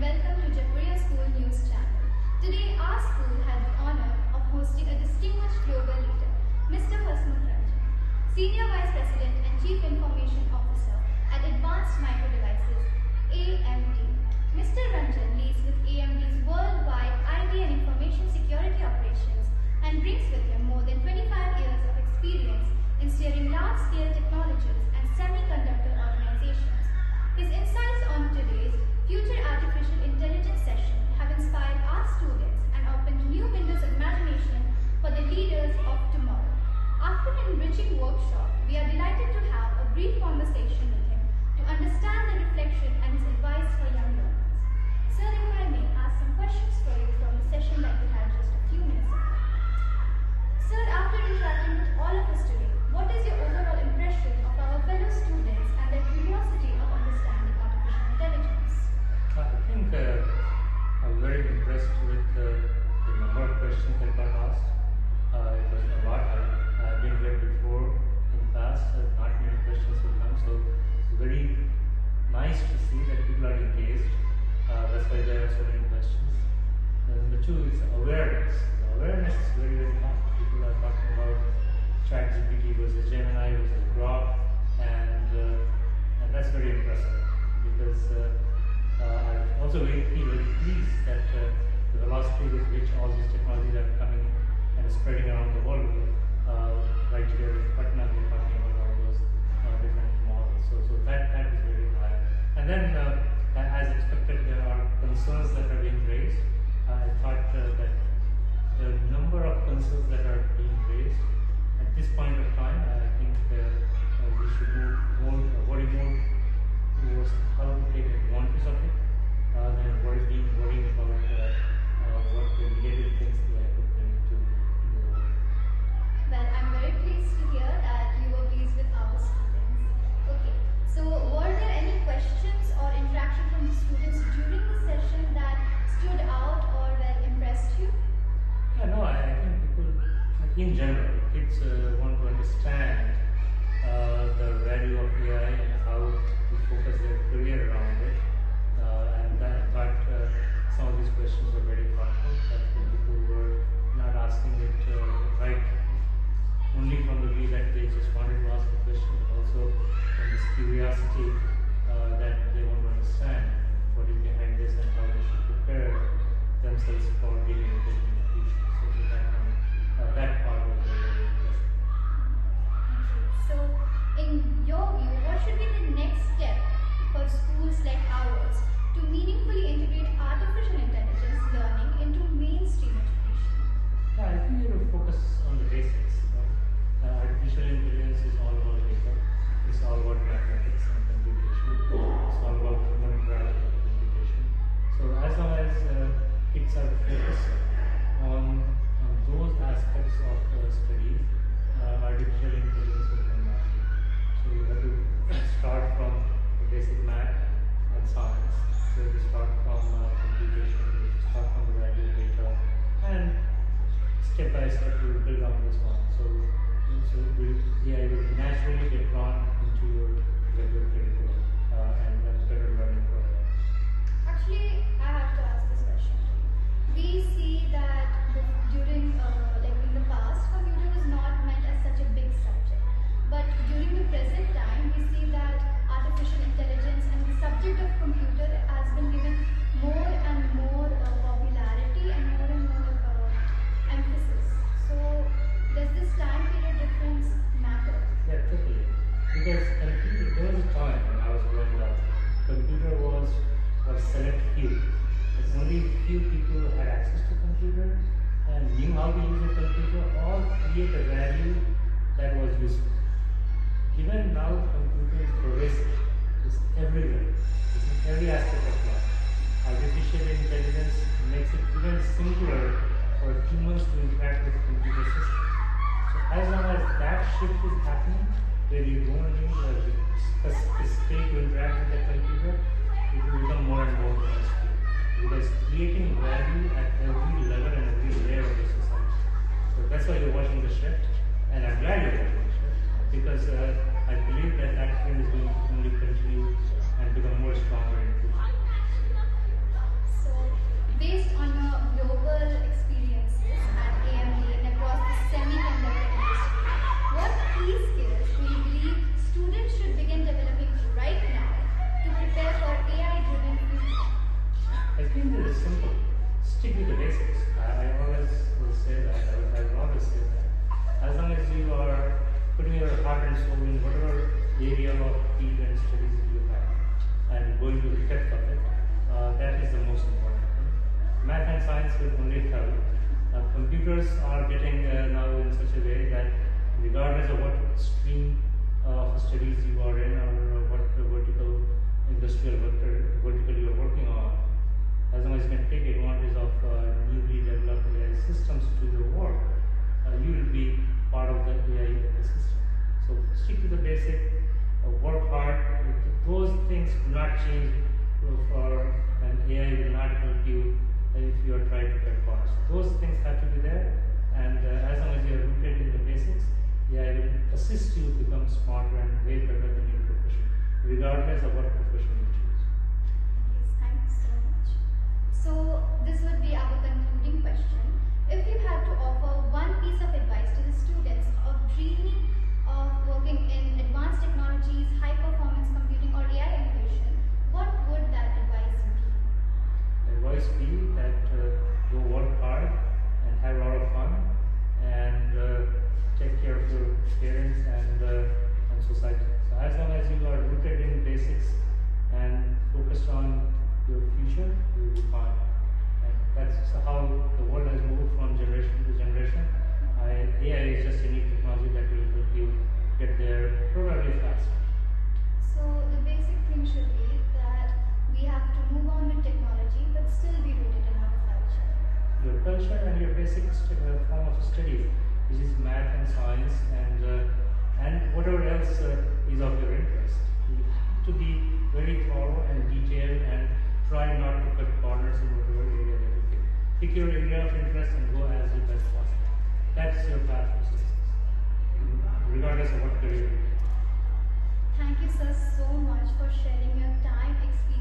Welcome to Jaipuria School News Channel. Today our school had the honor of hosting a distinguished global leader, Mr. Hasmukh Ranjan, Senior Vice President and Chief Information Officer at Advanced Micro Devices, AMD. Mr. Ranjan leads with AMD's worldwide IT and information security operations and brings with him more than 25 years of experience in steering large-scale technologies and semiconductor organizations. His insights on today's Future Artificial Intelligence session have inspired our students and opened new windows of imagination for the leaders of tomorrow. After an enriching workshop, we are delighted to have a brief conversation with him to understand the reflection and his advice for young learners. Sir, if I may ask some questions for you from the session that we had just a few minutes ago. Sir, after interacting with all of us today, what is your overall impression of our fellow students and their curiosity of understanding artificial intelligence? I think I'm very impressed with the number of questions that got asked. It was a lot. I've been here before in the past, not many questions will come, so it's very nice to see that people are engaged. That's why there are so many questions. Number two is awareness. The awareness is very, very high. People are talking about ChatGPT versus Gemini versus Grok, and that's very impressive because I also feel very pleased that the velocity with which all these technologies are coming and spreading around the world. Right here in Patna, we're talking about all those different models. So that is very high. And then, as expected, there are concerns that are being raised. I thought that the number of concerns that are being raised at this point of time, I think we should worry more towards how to take advantage of it than worrying about what the negative things that I could bring to the world. Well, I'm very pleased to hear that you were pleased with our students. Okay, so were there any questions or interaction from the students during the session that stood out or impressed you? Yeah, no, I think people, in general, kids want to understand the value of AI and how to focus their career around it. And I thought some of these questions were very thoughtful, that people were not asking it right only from the way that they just wanted to ask a question, but also from this curiosity that they want to understand what is behind this and how they should prepare themselves for dealing with it in the future. So that part was very interesting. So, in your view, what should be the next step for schools like ours to meaningfully integrate artificial intelligence learning into mainstream education? Yeah, I think you have to focus on the basics. Artificial intelligence is all about data. It's all about mathematics and computation. It's all about human interaction and computation. So as long as kids are focused on those aspects of studies, artificial intelligence will come naturally. So you have to start from the basic math and science. So you start from computation, you start from the value of data, and step by step you will build on this one. So AI will naturally get drawn into your regular curriculum and better learning for that. Actually, I have to ask this question. We see that during, in the past, computer was not meant as such a big subject. But during the present time, we see that artificial intelligence and the subject of computer has been given more and more popularity and more emphasis. So, does this time period difference matter? Yeah, totally. Because there was a time when I was growing up, computer was for select few. Only few people had access to computer and knew how to use a computer or create a value that was useful. Even now, computer is pervasive. It's everywhere. It's in every aspect of life. Artificial intelligence makes it even simpler for humans to interact with computer systems. So as long as that shift is happening, where you don't need a space to interact with the computer, it will become more and more useful. Because creating value at every level and every layer of the society. So that's why you're watching the shift, and I'm glad you're watching the shift, because I believe that trend is going to only continue and become more stronger in the future. stick with the basics. I always will say that. I will always say that. As long as you are putting your heart and soul in whatever area of field and studies that you have, and going to the depth of it, that is the most important thing. Math and science will only help. Computers are getting now in such a way that regardless of what stream of studies you are in or what vertical industrial vertical you are working on, as long as you can take advantage of newly developed AI systems to do the work, you will be part of the AI ecosystem. So stick to the basic, work hard. Those things do not change for an AI will not help you if you are trying to cut corners. Those things have to be there, and as long as you are rooted in the basics, AI will assist you to become smarter and way better than your profession, regardless of what profession you choose. Yes, thanks so much. So this would be our concluding question. If you had to offer one piece of advice to the students of dreaming of working in advanced technologies, high performance computing or AI innovation, what would that advice be? Advice be that go work hard and have a lot of fun, and take care of your parents and society. So as long as you are rooted in basics and focused on your future, you will be fine. And that's how the world has moved from generation to generation. AI is just a new technology that will help you get there probably faster. So the basic thing should be that we have to move on with technology but still be rooted in our culture. Your culture and your basic form of studies, which is math and science and whatever else is of your interest. You have to be very thorough and detailed and try not to cut corners in whatever area that you pick. Pick your area of interest and go as deep as possible. That's your path to success, regardless of what career you take. Thank you, sir, so much for sharing your time, experience,